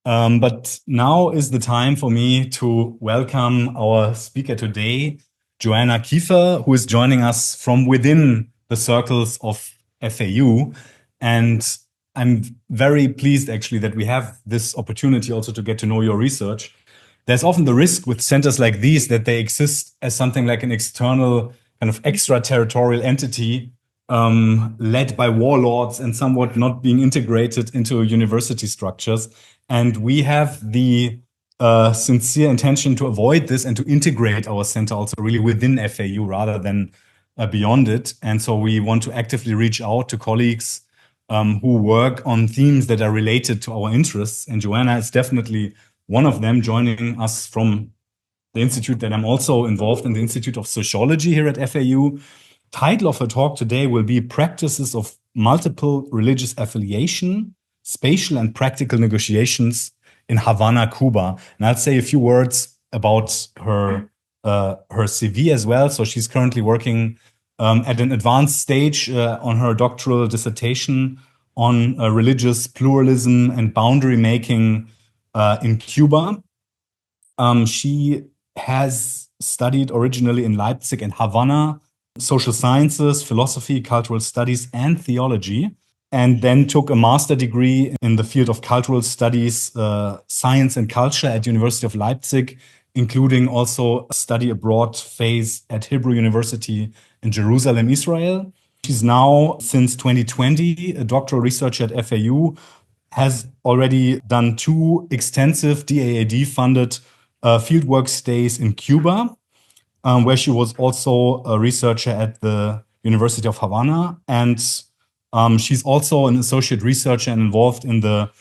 But now is the time for me to welcome our speaker today, Joanna Kiefer, who is joining us from within the circles of FAU. And I'm very pleased actually that we have this opportunity also to get to know your research. There's often the risk with centers like these that they exist as something like an external kind of extraterritorial entity led by warlords and somewhat not being integrated into university structures. And we have the sincere intention to avoid this and to integrate our center also really within FAU rather than beyond it. And so we want to actively reach out to colleagues who work on themes that are related to our interests. And Joanna is definitely one of them, joining us from the institute that I'm also involved in, the Institute of Sociology here at FAU. Title of her talk today will be Practices of Multiple Religious Affiliation, Spatial and Practical Negotiations in Havana, Cuba. And I'll say a few words about her CV as well. So she's currently working at an advanced stage on her doctoral dissertation on religious pluralism and boundary making in Cuba. She has studied originally in Leipzig and Havana, social sciences, philosophy, cultural studies, and theology, and then took a master degree in the field of cultural studies, science and culture at University of Leipzig, including also a study abroad phase at Hebrew University in Jerusalem, Israel. She's now, since 2020, a doctoral researcher at FAU, has already done 2 extensive DAAD-funded fieldwork stays in Cuba, where she was also a researcher at the University of Havana. And she's also an associate researcher and involved in the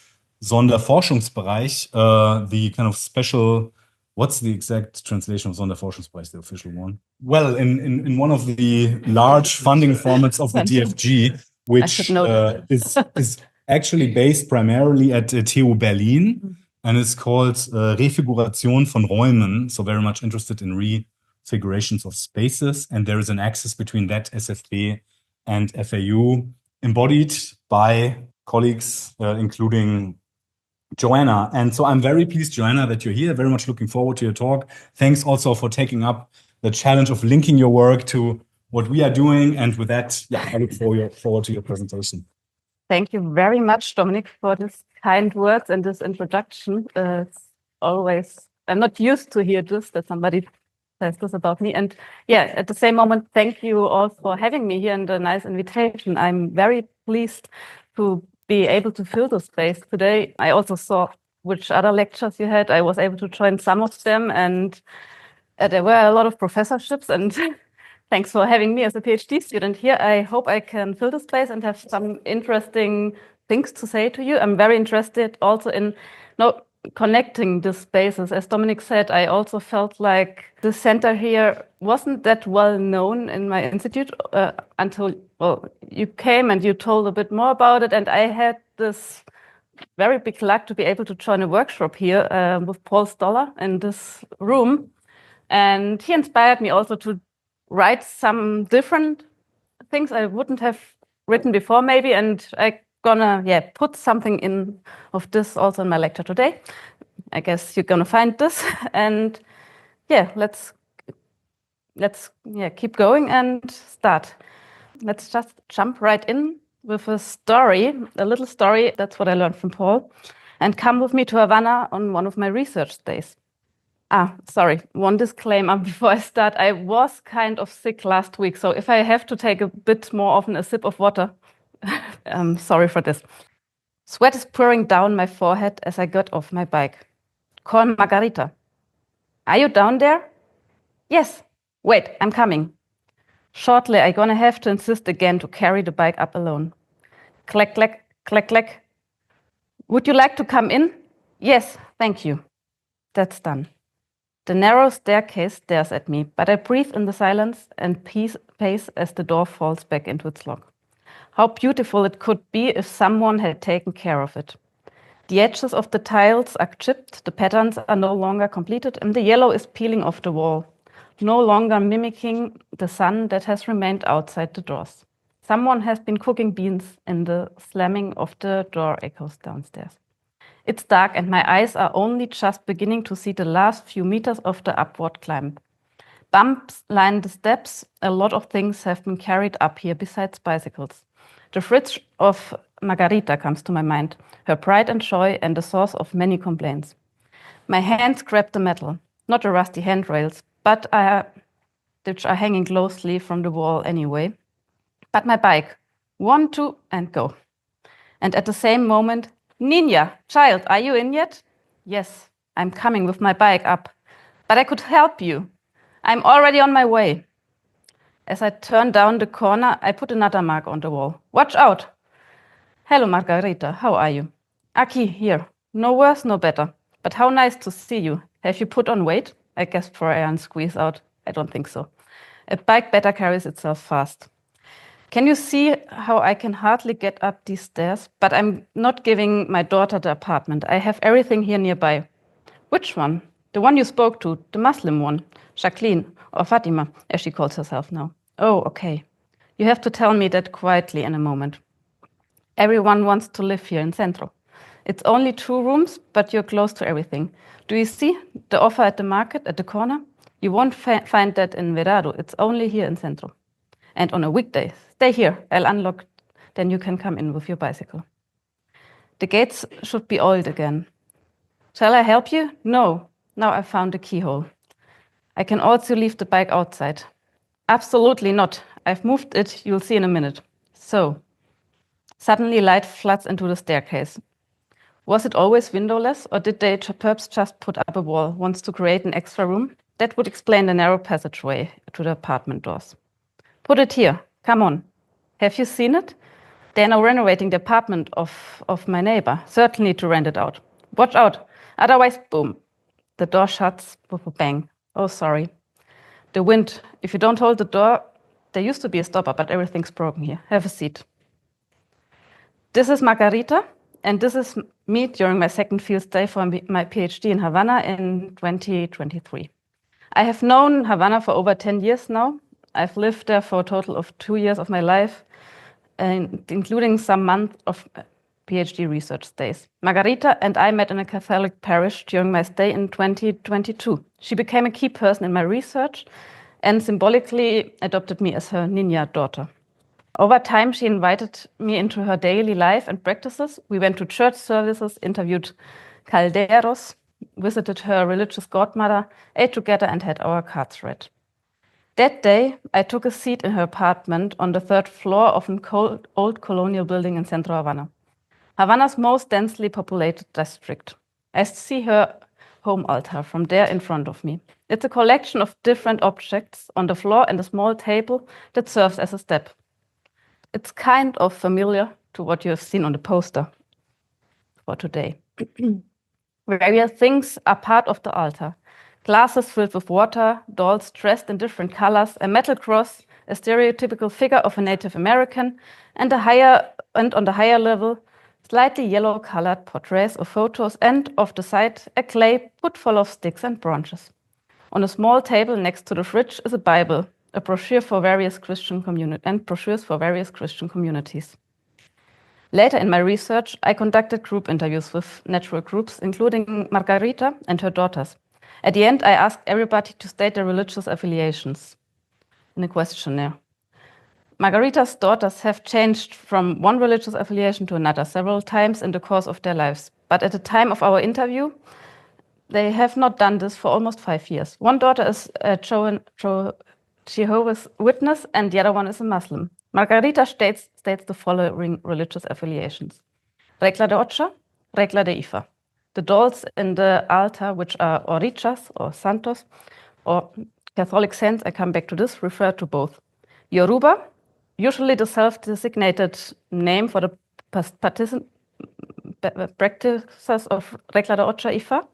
Sonderforschungsbereich, the kind of special, what's the exact translation of Sonderforschungsbereich, the official one? Well, in one of the large funding formats of the DFG, which is actually based primarily at TU Berlin, and it's called Refiguration von Räumen, so very much interested in refigurations of spaces. And there is an axis between that SFB and FAU, embodied by colleagues, including Joanna. And so I'm very pleased, Joanna, that you're here. Very much looking forward to your talk. Thanks also for taking up the challenge of linking your work to what we are doing. And with that, yeah, I look forward to your presentation. Thank you very much, Dominic, for this kind words and this introduction. It's always, I'm not used to hear this, that somebody says this about me. And yeah, at the same moment, thank you all for having me here and a nice invitation. I'm very pleased to be able to fill the space today. I also saw which other lectures you had. I was able to join some of them, and there were a lot of professorships, and thanks for having me as a PhD student here. I hope I can fill the space and have some interesting things to say to you. I'm very interested also in connecting the spaces. As Dominic said, I also felt like the center here wasn't that well known in my institute until, well, you came and you told a bit more about it. And I had this very big luck to be able to join a workshop here with Paul Stoller in this room. And he inspired me also to write some different things I wouldn't have written before maybe, and I gonna put something in of this also in my lecture today. I guess you're gonna find this, and let's keep going and start. Let's just jump right in with a story, a little story. That's what I learned from Paul, and come with me to Havana on one of my research days. Sorry, one disclaimer before I start. I was kind of sick last week, so if I have to take a bit more often a sip of water, I'm sorry for this. Sweat is pouring down my forehead as I got off my bike. Call Margarita. Are you down there? Yes. Wait, I'm coming. Shortly, I'm gonna have to insist again to carry the bike up alone. Clack, clack, clack, clack. Would you like to come in? Yes, thank you. That's done. The narrow staircase stares at me, but I breathe in the silence and pace as the door falls back into its lock. How beautiful it could be if someone had taken care of it. The edges of the tiles are chipped, the patterns are no longer completed, and the yellow is peeling off the wall, no longer mimicking the sun that has remained outside the doors. Someone has been cooking beans, and the slamming of the door echoes downstairs. It's dark and my eyes are only just beginning to see the last few meters of the upward climb. Bumps line the steps. A lot of things have been carried up here besides bicycles. The fridge of Margarita comes to my mind, her pride and joy and the source of many complaints. My hands grab the metal, not the rusty handrails, which are hanging closely from the wall anyway, but my bike. 1, 2, and go. And at the same moment, Ninja, child, are you in yet? Yes, I'm coming with my bike up. But I could help you. I'm already on my way. As I turn down the corner, I put another mark on the wall. Watch out! Hello, Margarita, how are you? Aki, here. No worse, no better. But how nice to see you. Have you put on weight? I gasped for air and squeezed out. I don't think so. A bike better carries itself fast. Can you see how I can hardly get up these stairs? But I'm not giving my daughter the apartment. I have everything here nearby. Which one? The one you spoke to, the Muslim one, Jacqueline, or Fatima, as she calls herself now. Oh, okay. You have to tell me that quietly in a moment. Everyone wants to live here in Centro. It's only 2 rooms, but you're close to everything. Do you see the offer at the market at the corner? You won't find that in Verado. It's only here in Centro. And on a weekday, stay here. I'll unlock, then you can come in with your bicycle. The gates should be oiled again. Shall I help you? No. Now I found the keyhole. I can also leave the bike outside. Absolutely not. I've moved it. You'll see in a minute. So, suddenly light floods into the staircase. Was it always windowless, or did they perhaps just put up a wall once to create an extra room? That would explain the narrow passageway to the apartment doors. Put it here. Come on. Have you seen it? They're now renovating the apartment of my neighbor, certainly to rent it out. Watch out. Otherwise, boom. The door shuts with a bang. Oh, sorry. The wind. If you don't hold the door, there used to be a stopper, but everything's broken here. Have a seat. This is Margarita, and this is me during my second field stay for my PhD in Havana in 2023. I have known Havana for over 10 years now. I've lived there for a total of 2 years of my life, including some months of PhD research stays. Margarita and I met in a Catholic parish during my stay in 2022. She became a key person in my research and symbolically adopted me as her Ninja daughter. Over time, she invited me into her daily life and practices. We went to church services, interviewed calderos, visited her religious godmother, ate together, and had our cards read. That day, I took a seat in her apartment on the 3rd floor of an old colonial building in Centro Havana, Havana's most densely populated district. I see her home altar from there in front of me. It's a collection of different objects on the floor and a small table that serves as a step. It's kind of familiar to what you have seen on the poster for today. Various things are part of the altar. Glasses filled with water, dolls dressed in different colors, a metal cross, a stereotypical figure of a Native American, and on the higher level, slightly yellow-colored portraits or photos, and off the side, a clay pot full of sticks and branches. On a small table next to the fridge is a Bible, a brochure for various Christian brochures for various Christian communities. Later in my research, I conducted group interviews with natural groups, including Margarita and her daughters. At the end, I asked everybody to state their religious affiliations in a questionnaire. Margarita's daughters have changed from one religious affiliation to another several times in the course of their lives. But at the time of our interview, they have not done this for almost 5 years. One daughter is a Jehovah's Witness, and the other one is a Muslim. Margarita states the following religious affiliations: Regla de Ocha, Regla de Ifa. The dolls in the altar, which are orichas or santos, or Catholic saints, I come back to this, refer to both. Yoruba, usually the self-designated name for the practices of Regla de Ocha Ifa,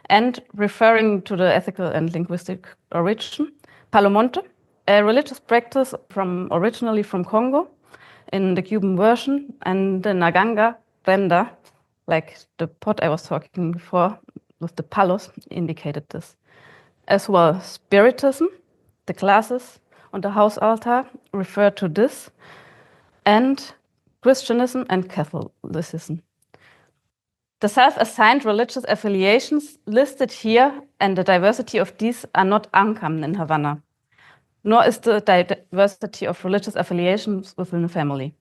and referring to the ethical and linguistic origin. Palomonte, a religious practice originally from Congo in the Cuban version, and the Naganga Renda, like the pot I was talking before with the palos, indicated this. As well, Spiritism, the glasses on the house altar refer to this, and Christianism and Catholicism. The self-assigned religious affiliations listed here and the diversity of these are not uncommon in Havana, nor is the diversity of religious affiliations within a family.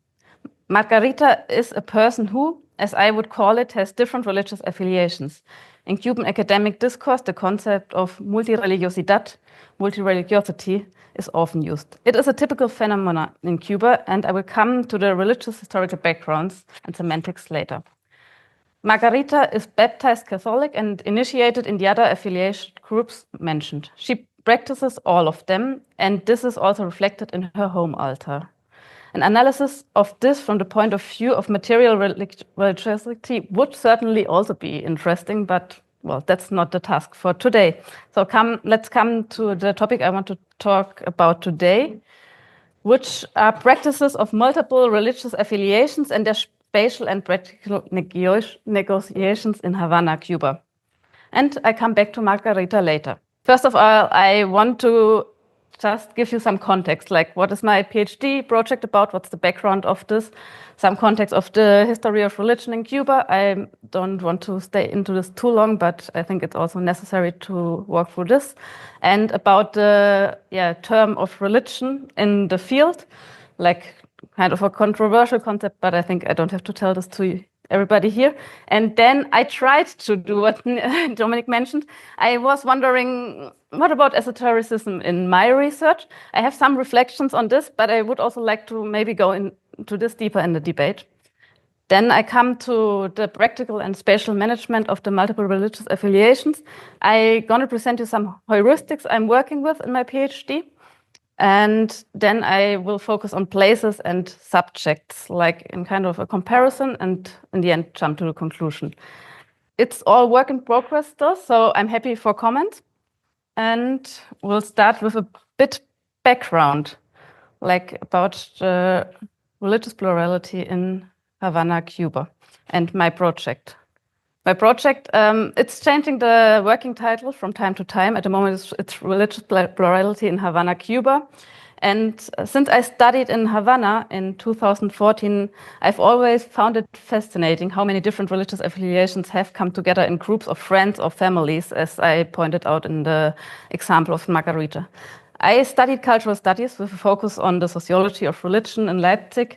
Margarita is a person who, as I would call it, has different religious affiliations. In Cuban academic discourse, the concept of multireligiosity is often used. It is a typical phenomenon in Cuba, and I will come to the religious historical backgrounds and semantics later. Margarita is baptized Catholic and initiated in the other affiliation groups mentioned. She practices all of them, and this is also reflected in her home altar. An analysis of this from the point of view of material religiosity would certainly also be interesting, but well, that's not the task for today. So let's come to the topic I want to talk about today, which are practices of multiple religious affiliations and their spatial and practical negotiations in Havana, Cuba. And I come back to Margarita later. First of all, I want to just give you some context, like what is my PhD project about, what's the background of this, some context of the history of religion in Cuba. I don't want to stay into this too long, but I think it's also necessary to walk through this. And about the term of religion in the field, like kind of a controversial concept, but I think I don't have to tell this to everybody here. And then I tried to do what Dominic mentioned. I was wondering, what about esotericism in my research? I have some reflections on this, but I would also like to maybe go into this deeper in the debate. Then I come to the practical and spatial management of the multiple religious affiliations. I'm going to present you some heuristics I'm working with in my PhD. And then I will focus on places and subjects, like in kind of a comparison, and in the end, jump to the conclusion. It's all work in progress still, so I'm happy for comments. And we'll start with a bit background, like about the religious plurality in Havana, Cuba, and my project. My project, it's changing the working title from time to time. At the moment, it's Religious Plurality in Havana, Cuba. And since I studied in Havana in 2014, I've always found it fascinating how many different religious affiliations have come together in groups of friends or families, as I pointed out in the example of Margarita. I studied cultural studies with a focus on the sociology of religion in Leipzig,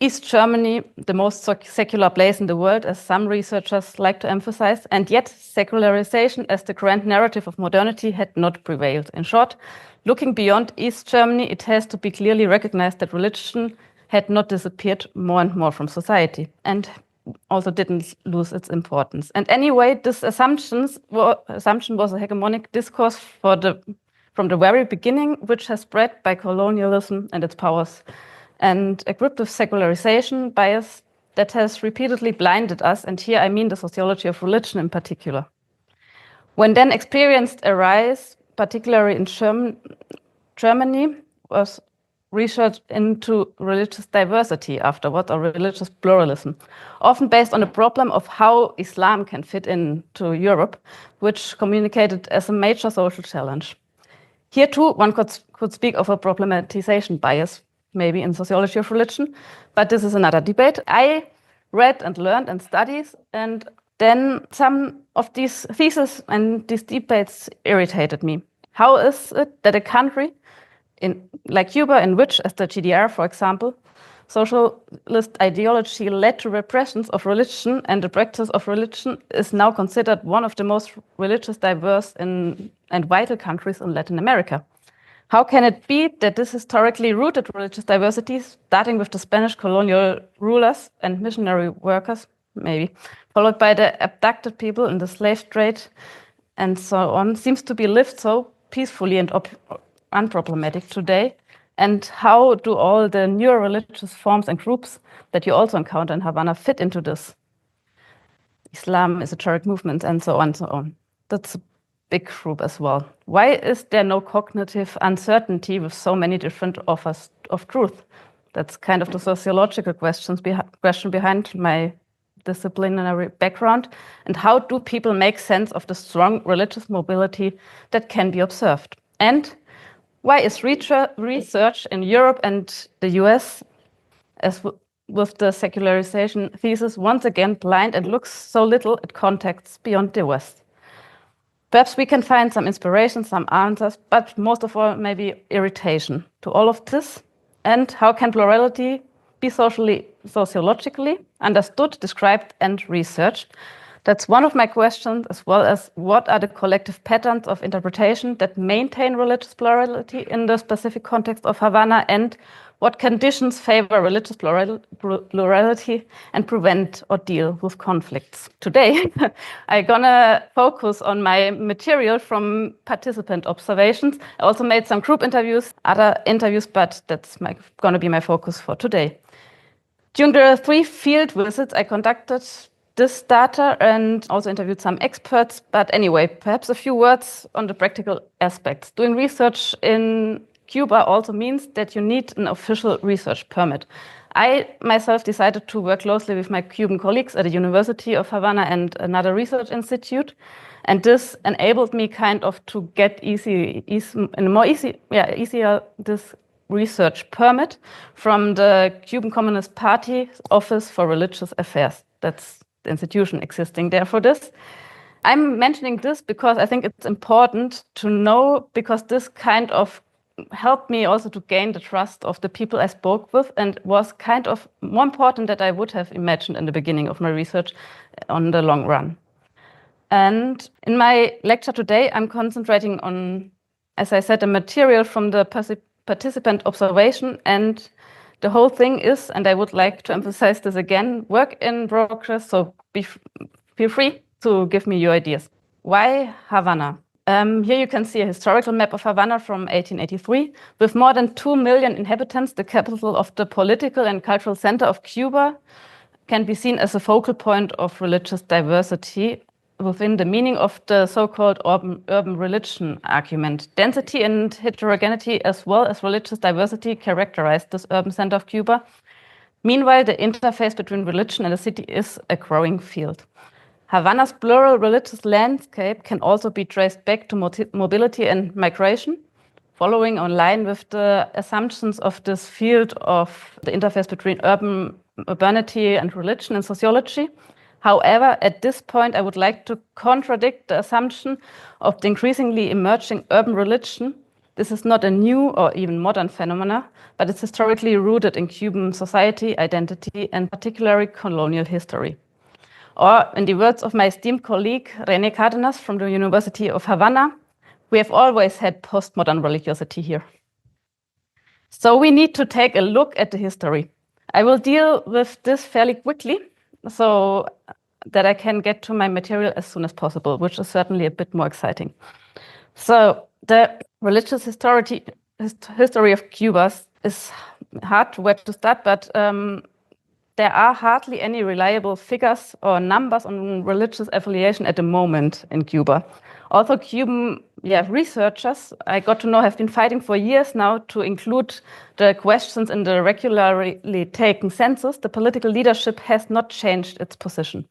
East Germany, the most secular place in the world, as some researchers like to emphasize, and yet secularization as the grand narrative of modernity had not prevailed. In short, looking beyond East Germany, it has to be clearly recognized that religion had not disappeared more and more from society and also didn't lose its importance. And anyway, this assumption was a hegemonic discourse from the very beginning, which has spread by colonialism and its powers, and equipped with secularization bias that has repeatedly blinded us, and here I mean the sociology of religion in particular. When then experienced arise, particularly in Germany, was research into religious diversity afterwards, or religious pluralism, often based on the problem of how Islam can fit into Europe, which communicated as a major social challenge. Here too, one could speak of a problematization bias, maybe in sociology of religion, but this is another debate. I read and learned and studied, and then some of these theses and these debates irritated me. How is it that a country like Cuba, in which, as the GDR, for example, socialist ideology led to repressions of religion and the practice of religion, is now considered one of the most religious diverse and vital countries in Latin America? How can it be that this historically rooted religious diversity, starting with the Spanish colonial rulers and missionary workers, maybe, followed by the abducted people in the slave trade and so on, seems to be lived so peacefully and unproblematic today? And how do all the newer religious forms and groups that you also encounter in Havana fit into this? Islam, esoteric movements, and so on and so on. That's a big group as well. Why is there no cognitive uncertainty with so many different offers of truth? That's kind of the sociological question behind my disciplinary background. And how do people make sense of the strong religious mobility that can be observed? And why is research in Europe and the US, as with the secularization thesis once again blind and looks so little at contexts beyond the West. Perhaps we can find some inspiration, some answers, but most of all, maybe irritation to all of this. And how can plurality be sociologically understood, described, and researched? That's one of my questions, as well as what are the collective patterns of interpretation that maintain religious plurality in the specific context of Havana, and what conditions favor religious plurality and prevent or deal with conflicts. Today, I'm gonna focus on my material from participant observations. I also made some group interviews, other interviews, but that's gonna be my focus for today. During the 3 field visits I conducted this data and also interviewed some experts. But anyway, perhaps a few words on the practical aspects. Doing research in Cuba also means that you need an official research permit. I myself decided to work closely with my Cuban colleagues at the University of Havana and another research institute. And this enabled me kind of to get easier this research permit from the Cuban Communist Party Office for Religious Affairs. That's the institution existing there for this. I'm mentioning this because I think it's important to know, because this kind of helped me also to gain the trust of the people I spoke with, and was kind of more important than I would have imagined in the beginning of my research on the long run. And in my lecture today, I'm concentrating on, as I said, the material from the participant observation, and the whole thing is, and I would like to emphasize this again, work in progress, so feel free to give me your ideas. Why Havana? Here you can see a historical map of Havana from 1883. With more than 2 million inhabitants, the capital of the political and cultural center of Cuba can be seen as a focal point of religious diversity within the meaning of the so-called urban religion argument. Density and heterogeneity as well as religious diversity characterize this urban center of Cuba. Meanwhile, the interface between religion and the city is a growing field. Havana's plural religious landscape can also be traced back to mobility and migration, following on line with the assumptions of this field of the interface between urbanity and religion in sociology. However, at this point, I would like to contradict the assumption of the increasingly emerging urban religion. This is not a new or even modern phenomena, but it's historically rooted in Cuban society, identity, and particularly colonial history. Or, in the words of my esteemed colleague, René Cárdenas from the University of Havana, we have always had postmodern religiosity here. So we need to take a look at the history. I will deal with this fairly quickly, so that I can get to my material as soon as possible, which is certainly a bit more exciting. So the religious history of Cuba is hard to where to start, but there are hardly any reliable figures or numbers on religious affiliation at the moment in Cuba. Also, Cuban researchers I got to know have been fighting for years now to include the questions in the regularly taken census. The political leadership has not changed its position.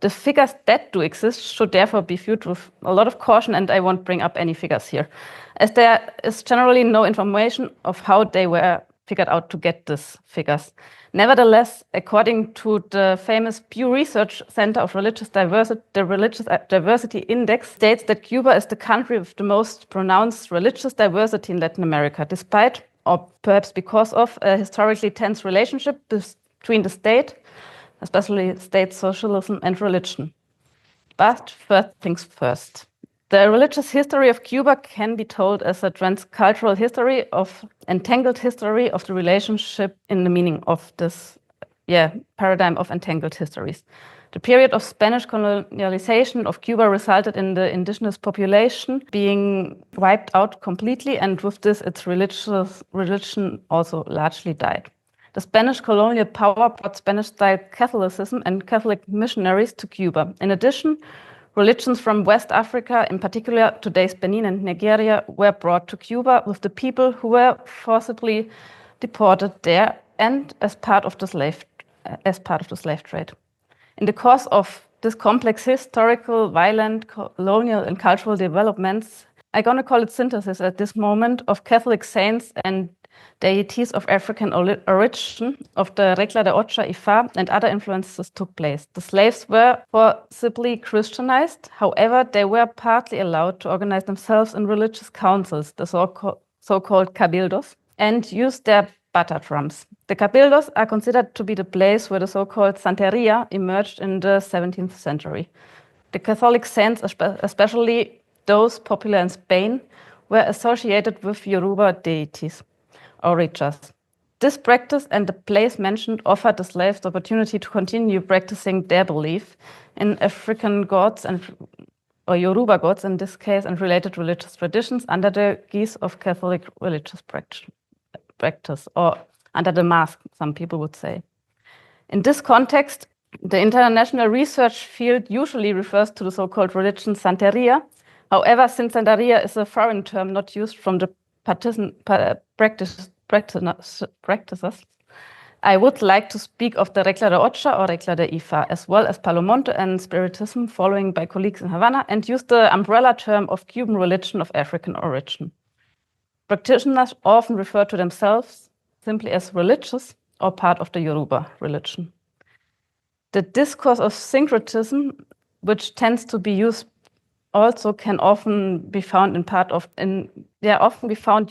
The figures that do exist should therefore be viewed with a lot of caution, and I won't bring up any figures here, as there is generally no information of how they were figured out to get these figures. Nevertheless, according to the famous Pew Research Center of Religious Diversity, the Religious Diversity Index states that Cuba is the country with the most pronounced religious diversity in Latin America, despite, or perhaps because of, a historically tense relationship between the state, especially state socialism, and religion. But first things first. The religious history of Cuba can be told as a transcultural history of entangled history of the relationship in the meaning of this paradigm of entangled histories. The period of Spanish colonialization of Cuba resulted in the indigenous population being wiped out completely, and with this its religion also largely died. The Spanish colonial power brought Spanish-style Catholicism and Catholic missionaries to Cuba. In addition, religions from West Africa, in particular today's Benin and Nigeria, were brought to Cuba with the people who were forcibly deported there and as part of the slave trade. In the course of this complex historical, violent, colonial, and cultural developments, I'm going to call it synthesis at this moment of Catholic saints and deities of African origin of the Regla de Ocha, Ifa, and other influences took place. The slaves were forcibly Christianized. However, they were partly allowed to organize themselves in religious councils, the so-called cabildos, and use their bata drums. The cabildos are considered to be the place where the so-called Santeria emerged in the 17th century. The Catholic saints, especially those popular in Spain, were associated with Yoruba deities or rituals. This practice and the place mentioned offered the slaves the opportunity to continue practicing their belief in African gods or Yoruba gods in this case, and related religious traditions under the guise of Catholic religious practice, or under the mask, some people would say. In this context, the international research field usually refers to the so-called religion Santeria. However, since Santeria is a foreign term not used from the practices, I would like to speak of the Regla de Ocha or Regla de Ifa, as well as Palomonte and Spiritism, following by colleagues in Havana, and use the umbrella term of Cuban religion of African origin. Practitioners often refer to themselves simply as religious or part of the Yoruba religion. The discourse of syncretism, which tends to be used also, can often be found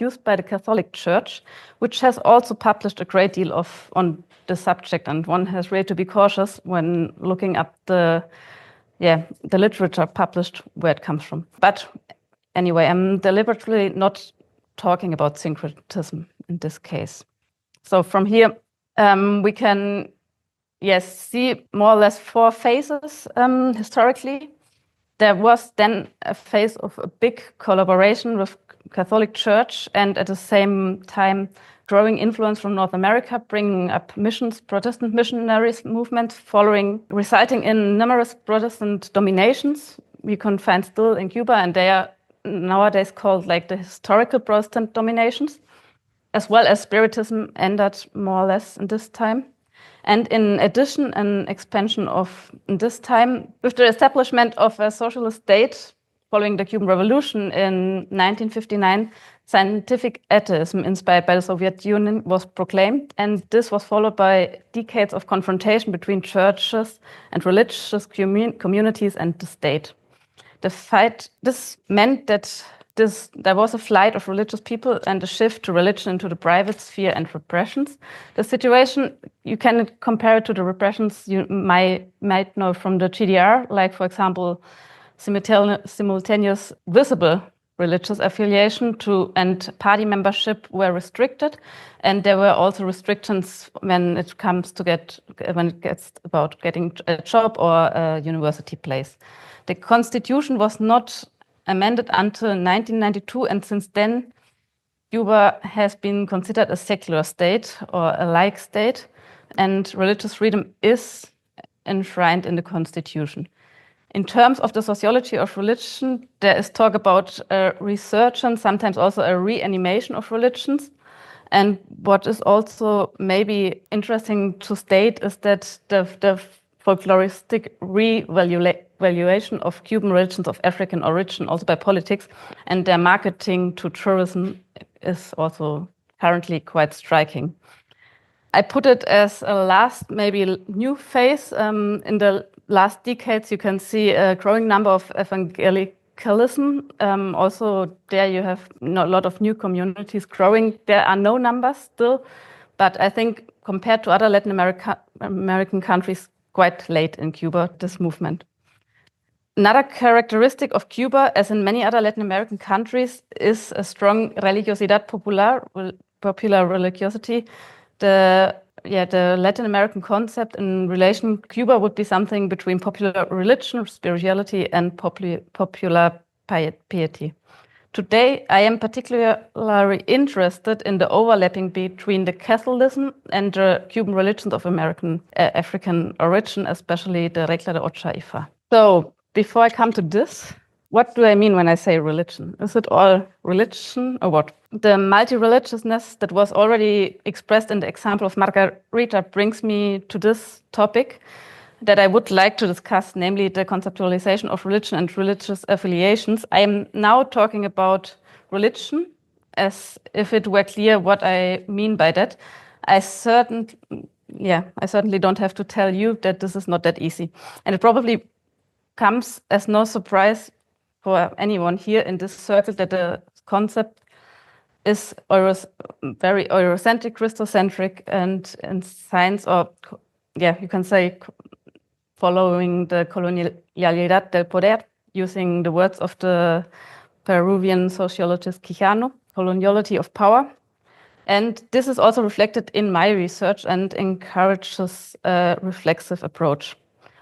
used by the Catholic Church, which has also published a great deal on the subject, and one has really to be cautious when looking up the literature published, where it comes from. But anyway, I'm deliberately not talking about syncretism in this case. So from here, we can see more or less four phases historically. There was then a phase of a big collaboration with Catholic Church, and at the same time growing influence from North America, bringing up missions, Protestant missionaries movement, resulting in numerous Protestant dominations. We can find still in Cuba, and they are nowadays called like the historical Protestant dominations, as well as Spiritism ended more or less in this time. And in addition, an expansion of this time with the establishment of a socialist state following the Cuban Revolution in 1959, scientific atheism inspired by the Soviet Union was proclaimed, and this was followed by decades of confrontation between churches and religious communities and the state. This meant that there was a flight of religious people and a shift to religion into the private sphere and repressions. The situation, you can compare it to the repressions you might know from the GDR, like, for example, simultaneous visible religious affiliation and party membership were restricted, and there were also restrictions when it gets about getting a job or a university place. The constitution was not amended until 1992, and since then, Cuba has been considered a secular state or a laïc state, and religious freedom is enshrined in the constitution. In terms of the sociology of religion, there is talk about a resurgence, sometimes also a reanimation of religions. And what is also maybe interesting to state is that the folkloristic revaluation of Cuban religions of African origin, also by politics, and their marketing to tourism is also currently quite striking. I put it as a last, maybe new phase. In the last decades, you can see a growing number of evangelicalism. Also, there you have a lot of new communities growing. There are no numbers still, but I think compared to other Latin American countries, quite late in Cuba, this movement. Another characteristic of Cuba, as in many other Latin American countries, is a strong religiosidad popular religiosity. The Latin American concept in relation to Cuba would be something between popular religion, spirituality, and popular piety. Today, I am particularly interested in the overlapping between the Catholicism and the Cuban religions of African origin, especially the Regla de Ocha Ifa. So, before I come to this, what do I mean when I say religion? Is it all religion or what? The multi-religiousness that was already expressed in the example of Margarita brings me to this topic that I would like to discuss, namely the conceptualization of religion and religious affiliations. I am now talking about religion as if it were clear what I mean by that. I certainly don't have to tell you that this is not that easy. And it probably comes as no surprise for anyone here in this circle that the concept is very Eurocentric, Christocentric, and in science, or you can say following the colonialidad del poder, using the words of the Peruvian sociologist Quijano, coloniality of power. And this is also reflected in my research and encourages a reflexive approach.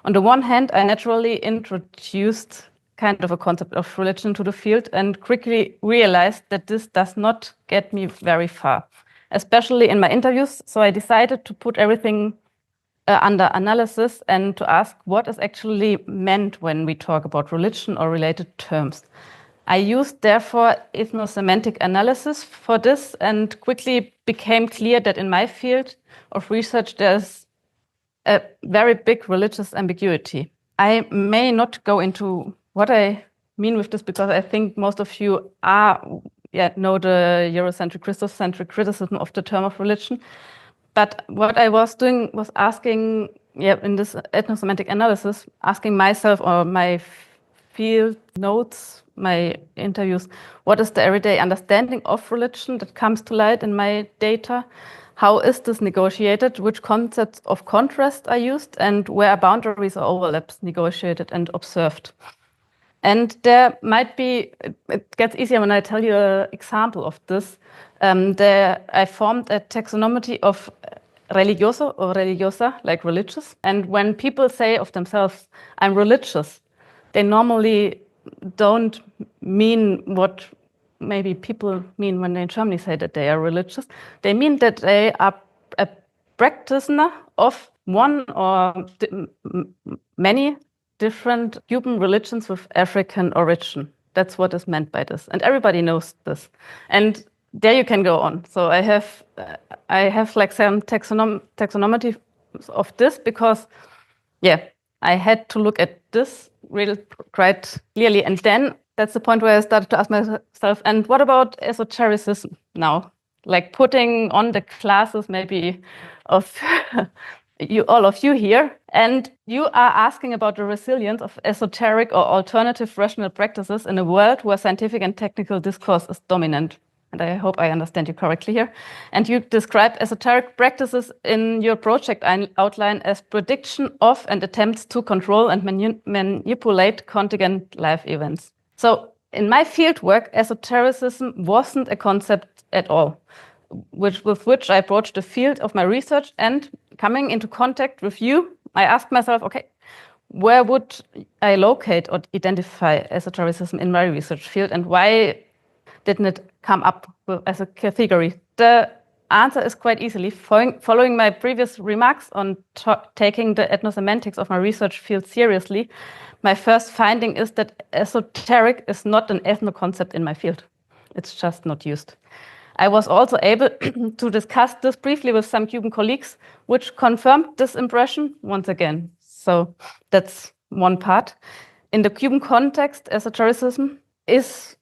On the one hand, I naturally introduced kind of a concept of religion to the field and quickly realized that this does not get me very far, especially in my interviews. So I decided to put everything under analysis and to ask what is actually meant when we talk about religion or related terms. I used, therefore, ethnosemantic analysis for this and quickly became clear that in my field of research, there's a very big religious ambiguity. I may not go into what I mean with this because I think most of you know the Eurocentric, Christocentric criticism of the term of religion. But what I was doing was asking, in this ethnosemantic analysis, asking myself or my field notes, my interviews, what is the everyday understanding of religion that comes to light in my data? How is this negotiated? Which concepts of contrast are used? And where are boundaries or overlaps negotiated and observed? And there might be, it gets easier when I tell you an example of this. I formed a taxonomy of religioso or religiosa, like religious. And when people say of themselves, I'm religious, they normally don't mean what maybe people mean when they in Germany say that they are religious. They mean that they are a practitioner of one or many different Cuban religions with African origin. That's what is meant by this. And everybody knows this. And there you can go on. So I have like some taxonomy of this because, I had to look at this really quite clearly. And then that's the point where I started to ask myself, and what about esotericism now? Like putting on the classes maybe of all of you here, and you are asking about the resilience of esoteric or alternative rational practices in a world where scientific and technical discourse is dominant. And I hope I understand you correctly here. And you describe esoteric practices in your project outline as prediction of and attempts to control and manipulate contingent life events. So in my fieldwork, esotericism wasn't a concept at all, with which I approached the field of my research. And coming into contact with you, I asked myself, okay, where would I locate or identify esotericism in my research field, and why didn't it come up as a category? The answer is quite easily following my previous remarks on taking the ethnosemantics of my research field seriously. My first finding is that esoteric is not an ethno concept in my field. It's just not used. I was also able to discuss this briefly with some Cuban colleagues, which confirmed this impression once again. So that's one part. In the Cuban context, esotericism is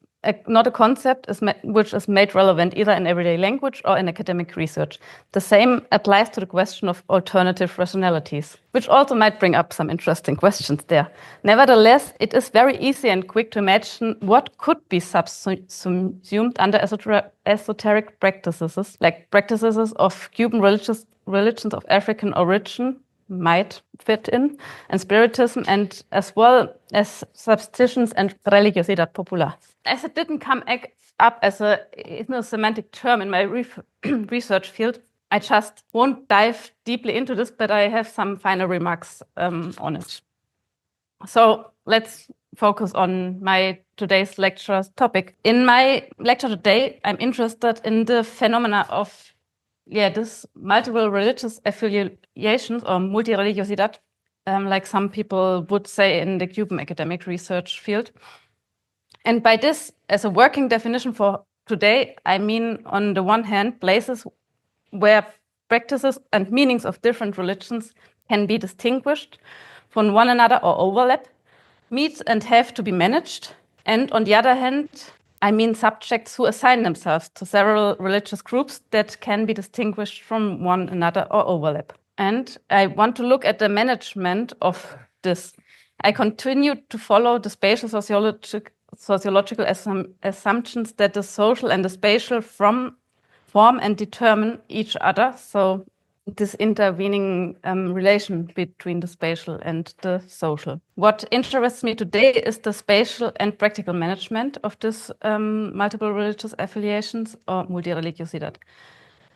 not a concept which is made relevant either in everyday language or in academic research. The same applies to the question of alternative rationalities, which also might bring up some interesting questions there. Nevertheless, it is very easy and quick to imagine what could be subsumed under esoteric practices, like practices of Cuban religions of African origin might fit in, and spiritism, and as well as superstitions and religiosidad popular. As it didn't come up as a ethnosemantic term in my research field, I just won't dive deeply into this, but I have some final remarks on it. So let's focus on my today's lecture's topic. In my lecture today, I'm interested in the phenomena of this multiple religious affiliations or multireligiosidad, like some people would say in the Cuban academic research field. And by this, as a working definition for today, I mean, on the one hand, places where practices and meanings of different religions can be distinguished from one another or overlap, meet and have to be managed. And on the other hand, I mean subjects who assign themselves to several religious groups that can be distinguished from one another or overlap. And I want to look at the management of this. I continue to follow the spatial sociological assumptions that the social and the spatial form and determine each other. So this intervening relation between the spatial and the social. What interests me today is the spatial and practical management of this multiple religious affiliations or multireligiosidad.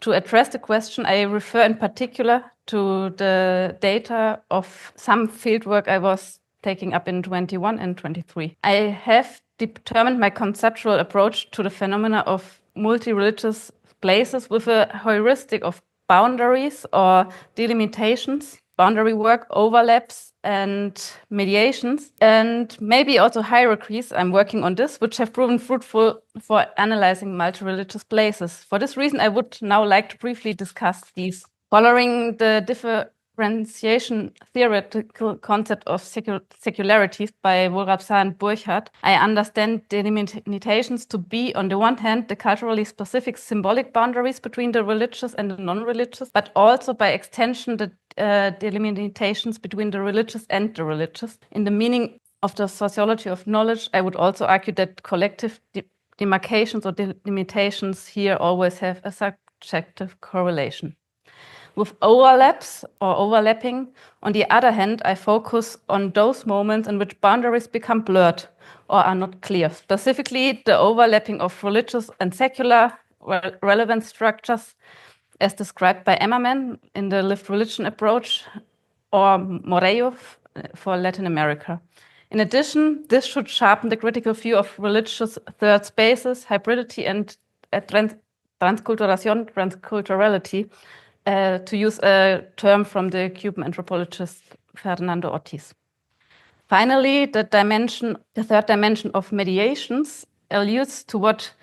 To address the question, I refer in particular to the data of some fieldwork I was taking up in 21 and 23. I have determined my conceptual approach to the phenomena of multi-religious places with a heuristic of boundaries or delimitations, boundary work, overlaps, and mediations, and maybe also hierarchies. I'm working on this, which have proven fruitful for analyzing multi-religious places. For this reason, I would now like to briefly discuss these. Following the differentiation theoretical concept of secularities by Wohlrab-Saar and Burchard, I understand delimitations to be, on the one hand, the culturally specific symbolic boundaries between the religious and the non-religious, but also by extension the delimitations between the religious and the religious. In the meaning of the sociology of knowledge, I would also argue that collective demarcations or delimitations here always have a subjective correlation. With overlaps or overlapping, on the other hand, I focus on those moments in which boundaries become blurred or are not clear. Specifically, the overlapping of religious and secular relevant structures as described by Emmerman in the lived religion approach or Morello for Latin America. In addition, this should sharpen the critical view of religious third spaces, hybridity, and transculturality, to use a term from the Cuban anthropologist Fernando Ortiz. Finally, the third dimension of mediations alludes to what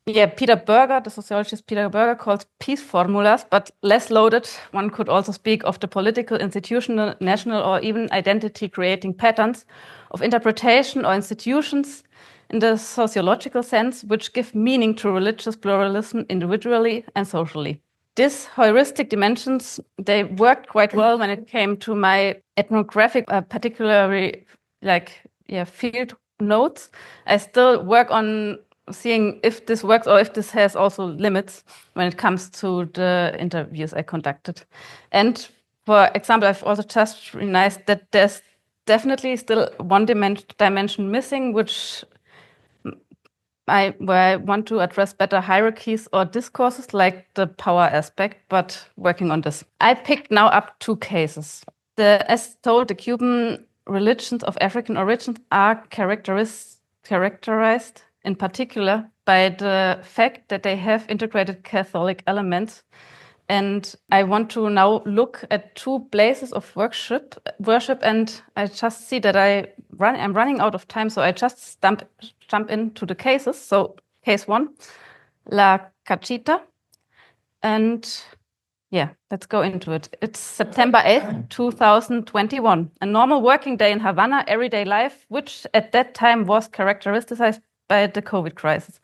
Peter Berger, the sociologist Peter Berger, calls peace formulas, but less loaded. One could also speak of the political, institutional, national, or even identity-creating patterns of interpretation or institutions in the sociological sense, which give meaning to religious pluralism individually and socially. These heuristic dimensions, they worked quite well when it came to my ethnographic, particularly field notes. I still work on seeing if this works or if this has also limits when it comes to the interviews I conducted. And for example, I've also just realized that there's definitely still one dimension missing, where I want to address better hierarchies or discourses like the power aspect, but working on this. I picked now up two cases. As told, the Cuban religions of African origin are characterized in particular by the fact that they have integrated Catholic elements. And I want to now look at two places of worship, and I just see that I'm running out of time, so I just jump into the cases. So case one, La Cachita, and let's go into it. It's September 8th, 2021. A normal working day in Havana, everyday life, which at that time was characterized by the COVID crisis.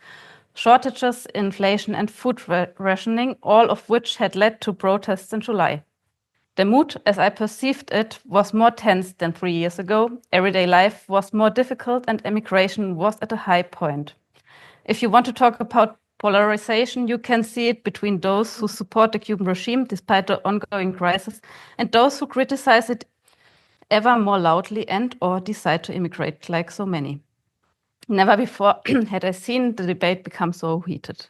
Shortages, inflation, and food rationing, all of which had led to protests in July. The mood, as I perceived it, was more tense than 3 years ago. Everyday life was more difficult, and emigration was at a high point. If you want to talk about polarization, you can see it between those who support the Cuban regime despite the ongoing crisis and those who criticize it ever more loudly and/or decide to immigrate like so many. Never before had I seen the debate become so heated.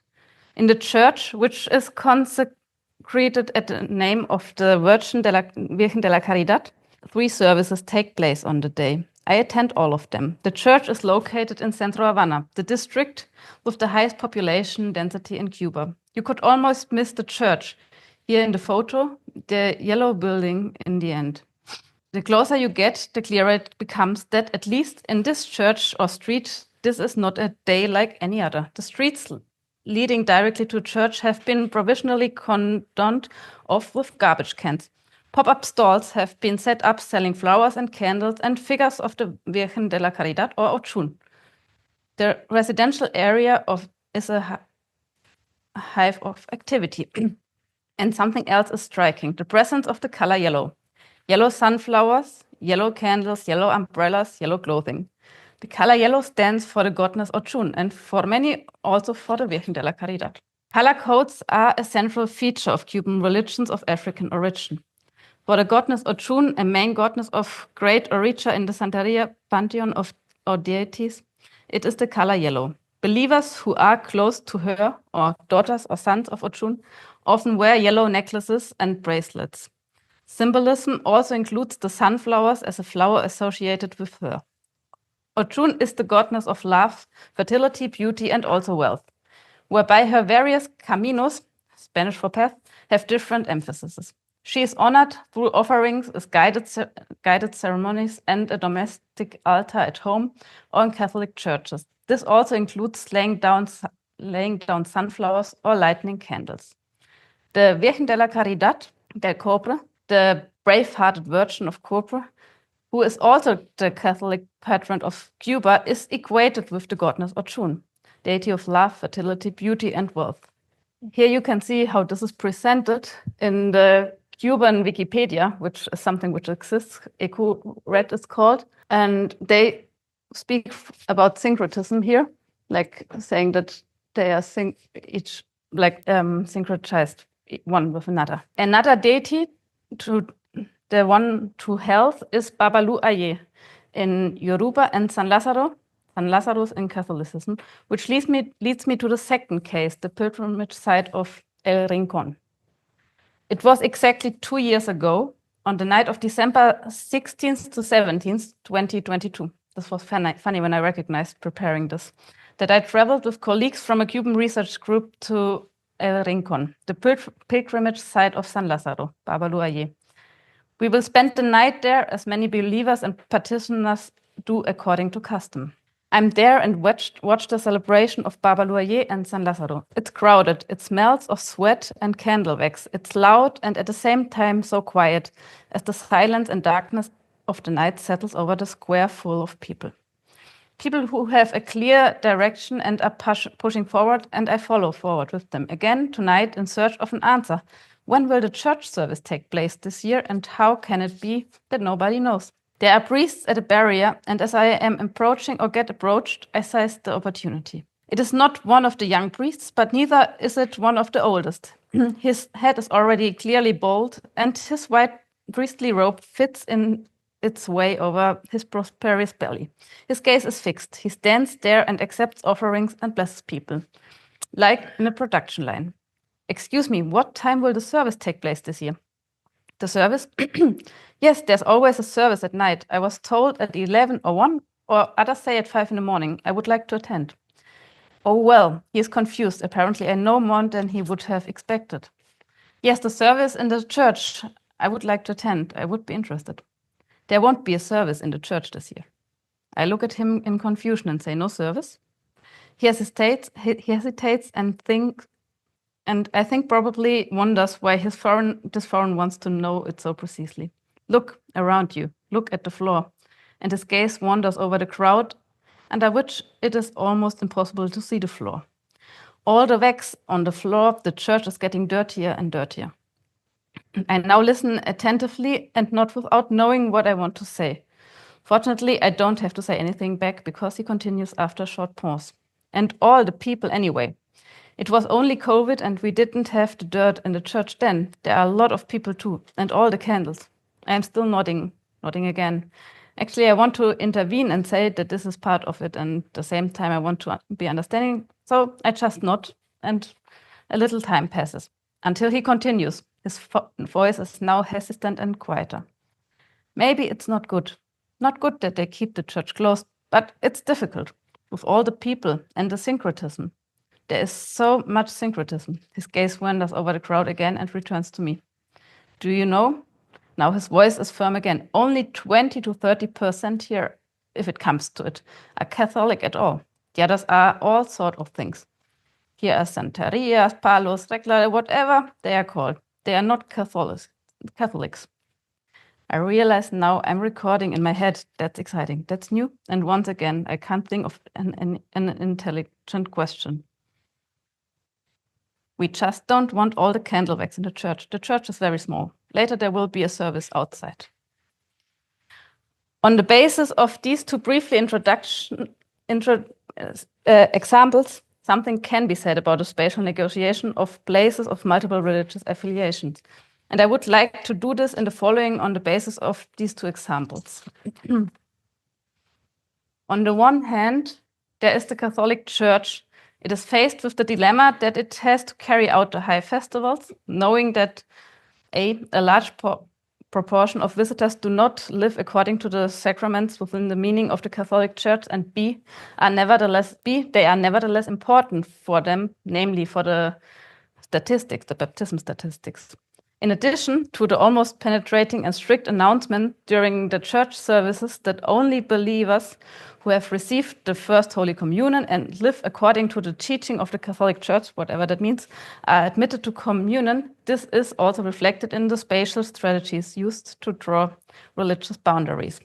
In the church, which is consecrated at the name of the Virgin de la Caridad, 3 services take place on the day. I attend all of them. The church is located in Centro Havana, the district with the highest population density in Cuba. You could almost miss the church. Here in the photo, the yellow building in the end. The closer you get, the clearer it becomes that at least in this church or street, this is not a day like any other. The streets leading directly to church have been provisionally cordoned off with garbage cans. Pop-up stalls have been set up selling flowers and candles and figures of the Virgen de la Caridad or Ochun. The residential area is a hive of activity. And something else is striking, the presence of the color yellow. Yellow sunflowers, yellow candles, yellow umbrellas, yellow clothing. The color yellow stands for the goddess Ochun, and for many also for the Virgen de la Caridad. Color codes are a central feature of Cuban religions of African origin. For the goddess Ochun, a main goddess of great Orisha in the Santeria pantheon of deities, it is the color yellow. Believers who are close to her, or daughters or sons of Ochun, often wear yellow necklaces and bracelets. Symbolism also includes the sunflowers as a flower associated with her. Ochun is the goddess of love, fertility, beauty, and also wealth, whereby her various caminos, Spanish for path, have different emphases. She is honored through offerings as guided ceremonies and a domestic altar at home or in Catholic churches. This also includes laying down sunflowers or lighting candles. The Virgen de la Caridad del Cobre, the brave-hearted Virgin of Cobre, who is also the Catholic patron of Cuba, is equated with the goddess Ochun, deity of love, fertility, beauty, and wealth. Here you can see how this is presented in the Cuban Wikipedia, which is something which exists, coherent is called, and they speak about syncretism here, like saying that they are syncretized one with another. Another deity, the one to health, is Babalu Aye in Yoruba and San Lazarus in Catholicism, which leads me to the second case, the pilgrimage site of El Rincon. It was exactly 2 years ago, on the night of December 16th to 17th, 2022. This was funny when I recognized preparing this, that I traveled with colleagues from a Cuban research group to El Rincon, the pilgrimage site of San Lázaro, Babalu Aye. We will spend the night there as many believers and practitioners do according to custom. I'm there and watch the celebration of Babalu Aye and San Lázaro. It's crowded, it smells of sweat and candle wax. It's loud and at the same time so quiet as the silence and darkness of the night settles over the square full of people. People who have a clear direction and are pushing forward, and I follow forward with them again tonight in search of an answer. When will the church service take place this year, and how can it be that nobody knows? There are priests at a barrier, and as I am approaching or get approached, I seize the opportunity. It is not one of the young priests, but neither is it one of the oldest. His head is already clearly bald, and his white priestly robe fits in its way over his prosperous belly. His gaze is fixed. He stands there and accepts offerings and blesses people, like in a production line. Excuse me, what time will the service take place this year? The service? Yes, there's always a service at night. I was told at 11 or 1, or others say at 5 in the morning. I would like to attend. Oh, well, he is confused. Apparently, I know more than he would have expected. Yes, the service in the church. I would like to attend. I would be interested. There won't be a service in the church this year. I look at him in confusion and say, no service? He hesitates and thinks, and I think probably wonders why this foreign wants to know it so precisely. Look around you, look at the floor, and his gaze wanders over the crowd, under which it is almost impossible to see the floor. All the wax on the floor of the church is getting dirtier and dirtier. I now listen attentively and not without knowing what I want to say. Fortunately, I don't have to say anything back because he continues after a short pause. And all the people anyway. It was only COVID and we didn't have the dirt in the church then. There are a lot of people too, and all the candles. I am still nodding again. Actually, I want to intervene and say that this is part of it, and at the same time I want to be understanding. So I just nod, and a little time passes until he continues. His voice is now hesitant and quieter. Maybe it's not good. Not good that they keep the church closed, but it's difficult with all the people and the syncretism. There is so much syncretism. His gaze wanders over the crowd again and returns to me. Do you know? Now his voice is firm again. Only 20 to 30% here, if it comes to it, are Catholic at all. The others are all sort of things. Here are Santerias, Palos, Regla, whatever they are called. They are not Catholics. I realize now I'm recording in my head. That's exciting. That's new. And once again, I can't think of an intelligent question. We just don't want all the candle wax in the church. The church is very small. Later, there will be a service outside. On the basis of these two briefly examples, something can be said about a spatial negotiation of places of multiple religious affiliations. And I would like to do this in the following on the basis of these two examples. On the one hand, there is the Catholic Church. It is faced with the dilemma that it has to carry out the high festivals, knowing that a large proportion of visitors do not live according to the sacraments within the meaning of the Catholic Church, and they are nevertheless important for them, namely for the statistics, the baptism statistics. In addition to the almost penetrating and strict announcement during the church services that only believers who have received the first Holy Communion and live according to the teaching of the Catholic Church, whatever that means, are admitted to communion, this is also reflected in the spatial strategies used to draw religious boundaries.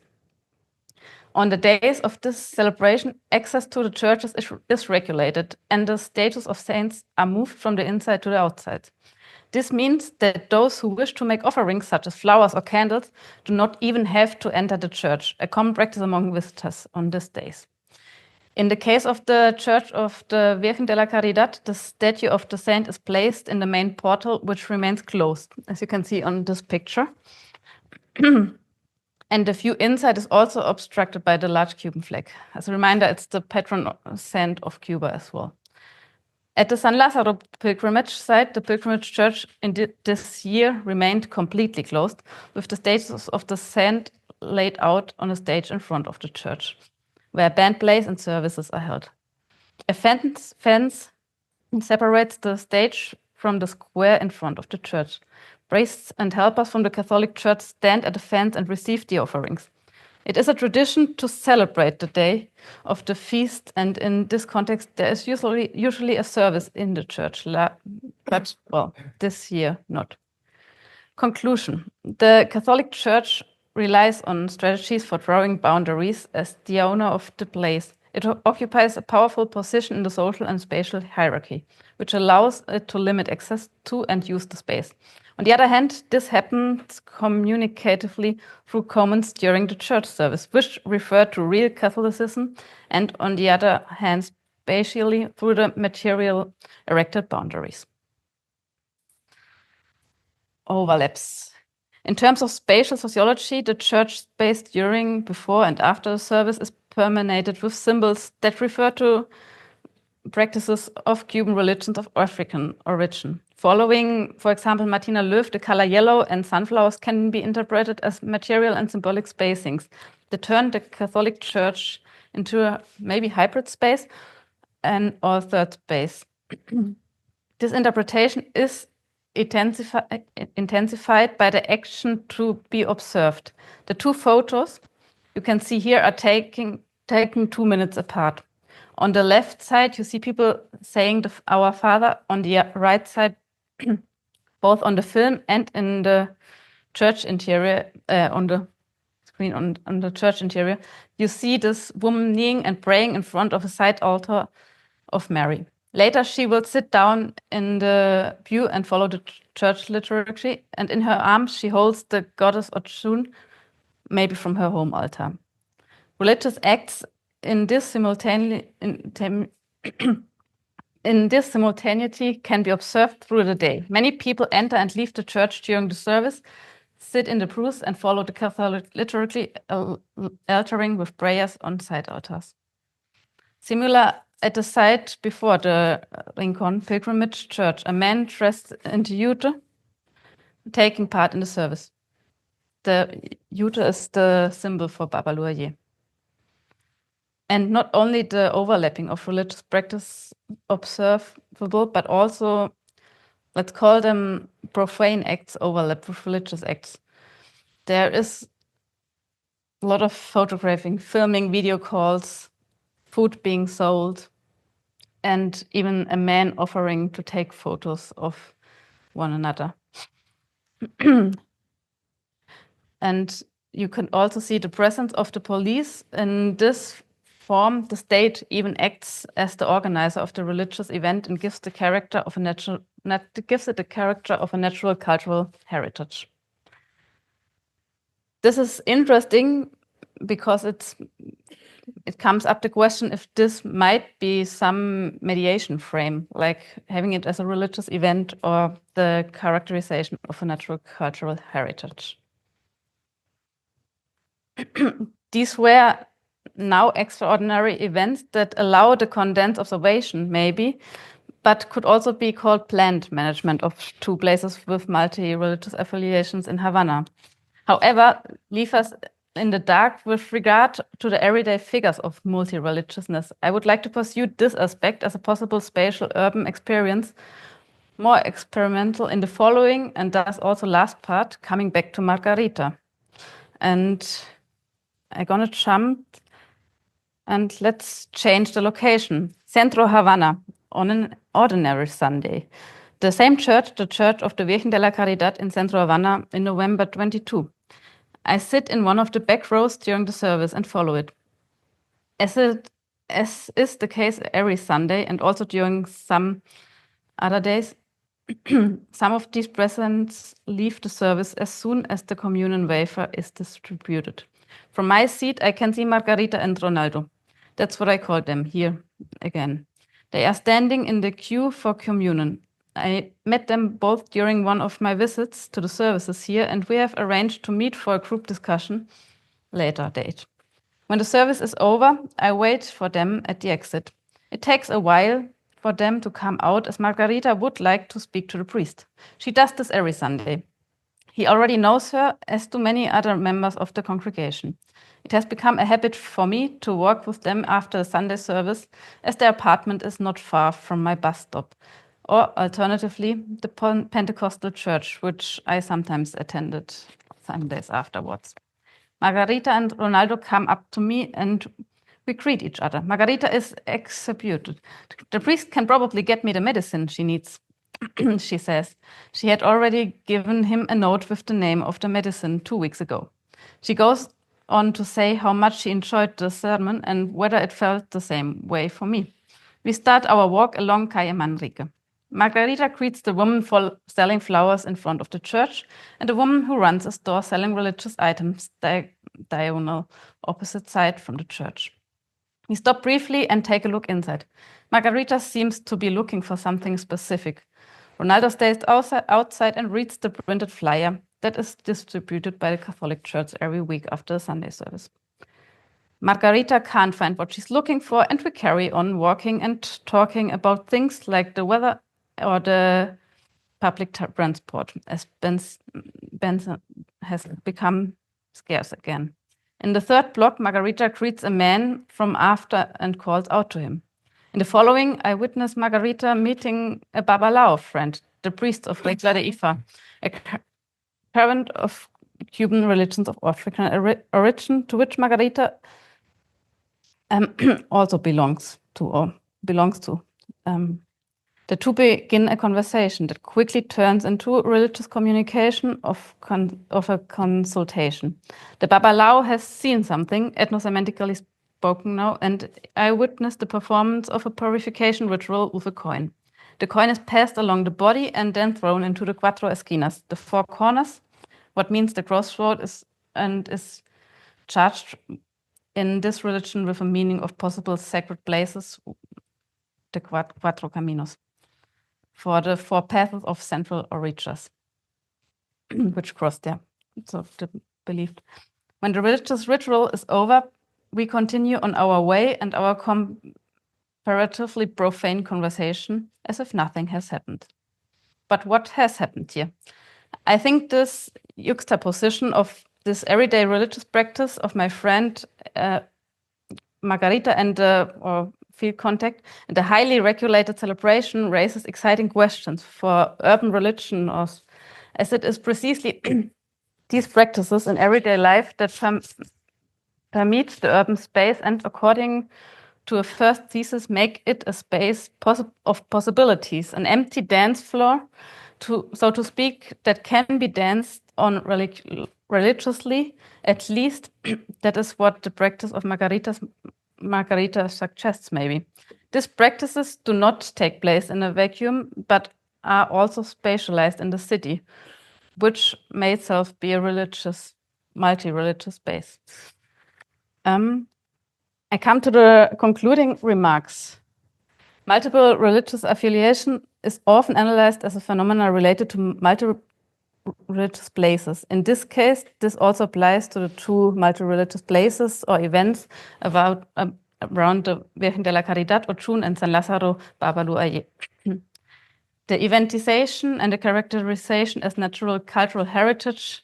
On the days of this celebration, access to the churches is regulated, and the statues of saints are moved from the inside to the outside. This means that those who wish to make offerings, such as flowers or candles, do not even have to enter the church, a common practice among visitors on these days. In the case of the Church of the Virgen de la Caridad, the statue of the saint is placed in the main portal, which remains closed, as you can see on this picture. And the view inside is also obstructed by the large Cuban flag. As a reminder, it's the patron saint of Cuba as well. At the San Lazaro pilgrimage site, the pilgrimage church in this year remained completely closed, with the statues of the saint laid out on a stage in front of the church, where band plays and services are held. A fence separates the stage from the square in front of the church. Priests and helpers from the Catholic Church stand at the fence and receive the offerings. It is a tradition to celebrate the day of the feast, and in this context, there is usually a service in the church, but, well, this year not. Conclusion. The Catholic Church relies on strategies for drawing boundaries as the owner of the place. It occupies a powerful position in the social and spatial hierarchy, which allows it to limit access to and use the space. On the other hand, this happens communicatively through comments during the church service, which refer to real Catholicism, and on the other hand, spatially through the material erected boundaries. Overlaps. In terms of spatial sociology, the church space during, before, and after the service is permeated with symbols that refer to practices of Cuban religions of African origin. Following, for example, Martina Löw, the color yellow and sunflowers can be interpreted as material and symbolic spacings that turn the Catholic Church into a maybe hybrid space or third space. This interpretation is intensified by the action to be observed. The two photos you can see here are taken 2 minutes apart. On the left side, you see people saying Our Father. On the right side, both on the film and in the church interior, on the screen on the church interior, you see this woman kneeling and praying in front of a side altar of Mary. Later, she will sit down in the pew and follow the church liturgy, and in her arms, she holds the goddess Ochun, maybe from her home altar. Religious acts in this simultaneity can be observed through the day. Many people enter and leave the church during the service, sit in the pews, and follow the Catholic liturgy, altering with prayers on side altars. Similar at the site before the Rincon Pilgrimage Church, a man dressed in the jute taking part in the service. The jute is the symbol for Babaluaye. And not only the overlapping of religious practice observable, but also, let's call them profane acts overlap with religious acts. There is a lot of photographing, filming, video calls, food being sold, and even a man offering to take photos of one another. And you can also see the presence of the police. In this form, the state even acts as the organizer of the religious event and gives the character of a gives it the character of a natural cultural heritage. This is interesting because it comes up the question if this might be some mediation frame, like having it as a religious event or the characterization of a natural cultural heritage. These were now extraordinary events that allow the condensed observation, maybe, but could also be called planned management of two places with multi-religious affiliations in Havana. However, leave us in the dark with regard to the everyday figures of multi-religiousness. I would like to pursue this aspect as a possible spatial urban experience, more experimental in the following, and thus also last part, coming back to Margarita. And I'm gonna jump and let's change the location. Centro Havana on an ordinary Sunday. The same church, the Church of the Virgen de la Caridad in Centro Havana in November 22. I sit in one of the back rows during the service and follow it. As is the case every Sunday and also during some other days, some of these presents leave the service as soon as the communion wafer is distributed. From my seat, I can see Margarita and Ronaldo. That's what I call them here again. They are standing in the queue for communion. I met them both during one of my visits to the services here, and we have arranged to meet for a group discussion later date. When the service is over, I wait for them at the exit. It takes a while for them to come out, as Margarita would like to speak to the priest. She does this every Sunday. He already knows her, as do many other members of the congregation. It has become a habit for me to walk with them after the Sunday service, as their apartment is not far from my bus stop, or alternatively, the Pentecostal church, which I sometimes attended Sundays afterwards. Margarita and Ronaldo come up to me and we greet each other. Margarita is executed. The priest can probably get me the medicine she needs, she says. She had already given him a note with the name of the medicine 2 weeks ago. She goes on to say how much she enjoyed the sermon and whether it felt the same way for me. We start our walk along Calle Manrique. Margarita greets the woman selling flowers in front of the church and the woman who runs a store selling religious items diagonal opposite side from the church. We stop briefly and take a look inside. Margarita seems to be looking for something specific. Ronaldo stays outside and reads the printed flyer that is distributed by the Catholic Church every week after the Sunday service. Margarita can't find what she's looking for, and we carry on walking and talking about things like the weather or the public transport, as Benson has become scarce again. In the third block, Margarita greets a man from after and calls out to him. In the following, I witness Margarita meeting a Babalao friend, the priest of Regla de Ifa, a current of Cuban religions of African origin, to which Margarita also belongs to. The two begin a conversation that quickly turns into religious communication of a consultation. The Babalao has seen something, ethnosemantically spoken now, and I witnessed the performance of a purification ritual with a coin. The coin is passed along the body and then thrown into the cuatro esquinas, the four corners, what means the crossroad is charged in this religion with a meaning of possible sacred places, the cuatro caminos, for the four paths of central orisas, which cross there. So the belief. When the religious ritual is over, we continue on our way and our comparatively profane conversation as if nothing has happened. But what has happened here? I think this juxtaposition of this everyday religious practice of my friend Margarita and or field contact and the highly regulated celebration raises exciting questions for urban religion, or as it is precisely these practices in everyday life that permit the urban space and, according to a first thesis, make it a space of possibilities, an empty dance floor, so to speak, that can be danced on religiously. At least that is what the practice of Margarita suggests, maybe. These practices do not take place in a vacuum, but are also spatialized in the city, which may itself be a multi-religious space. I come to the concluding remarks. Multiple religious affiliation is often analyzed as a phenomenon related to multi-religious places. In this case, this also applies to the two multi-religious places or events around the Virgen de la Caridad, Ochun, and San Lázaro, Babalu Aye. The eventization and the characterization as natural cultural heritage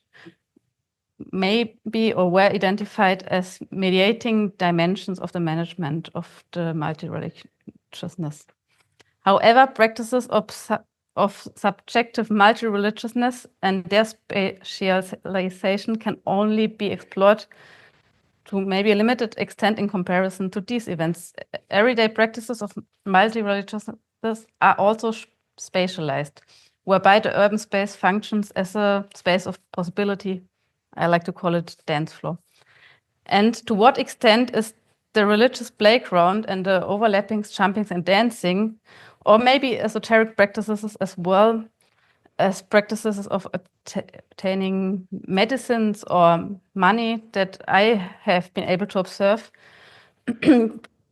may be or were identified as mediating dimensions of the management of the multi-religiousness. However, practices of subjective multi-religiousness and their spatialization can only be explored to maybe a limited extent in comparison to these events. Everyday practices of multi-religiousness are also spatialized, whereby the urban space functions as a space of possibility. I like to call it dance floor. And to what extent is the religious playground and the overlappings, jumpings, and dancing, or maybe esoteric practices as well as practices of obtaining medicines or money that I have been able to observe,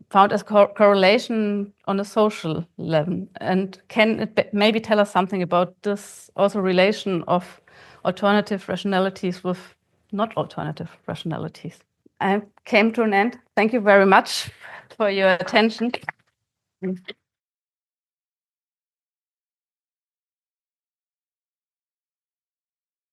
found as correlation on a social level. And can it maybe tell us something about this also relation of alternative rationalities with not alternative rationalities? I came to an end. Thank you very much for your attention.